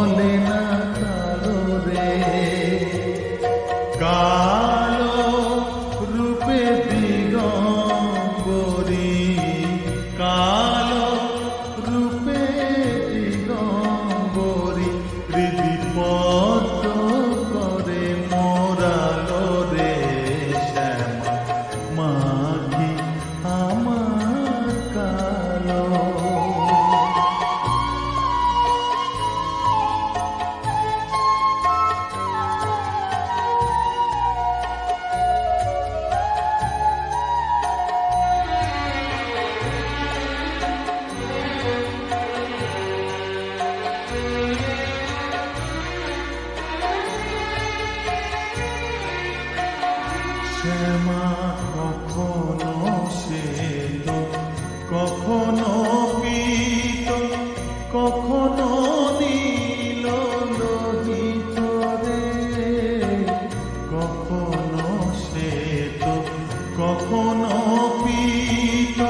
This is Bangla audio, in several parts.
বলে না কালো রে, কালো রূপে দিগম্বরী, কালো রূপে দিগম্বরী, হৃদি পদ্ম করে মোরালো রে শ্যামা, মাঘি আমার কালো। শ্যামা কখনো শ্বেত, কখনো পীত, কখনো নীল লোহিত রে, কখনো শ্বেত, কখনো পীত,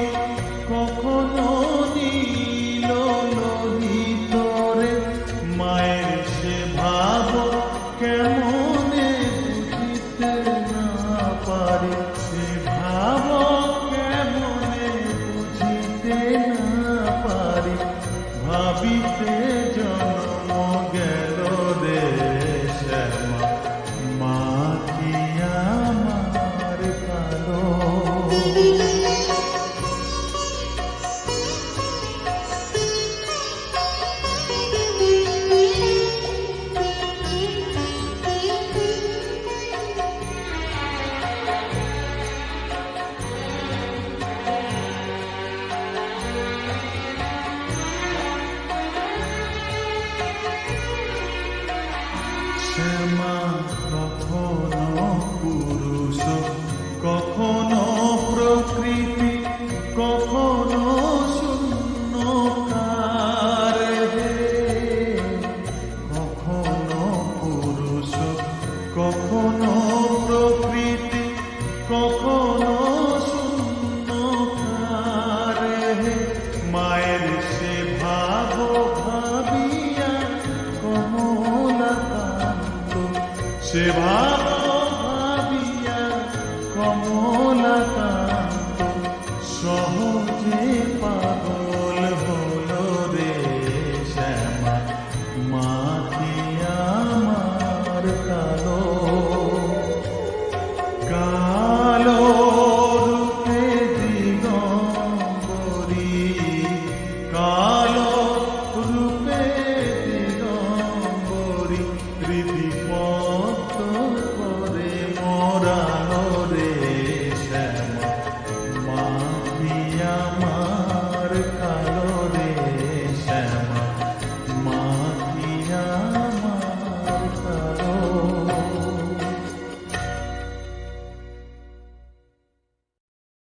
কখনো নীল লোহিত রে, মায়ের সে ভাব কেমনে বুঝিতে না পারি, সে ভাব কেমনে বুঝিতে না পারি, ভাবিতে জন্ম গেল রে শ্যামা, মা কি আমার কালো। শ্যামা কখনো পুরুষ, কখনো প্রকৃতি, কখনো শূন্যকার হে, কখনো পুরুষ, কখনো প্রকৃতি, কখনো শূন্যকার হে, মায়ের সে ভাব ভাবিয়া কমলাকান্ত, সে ভাব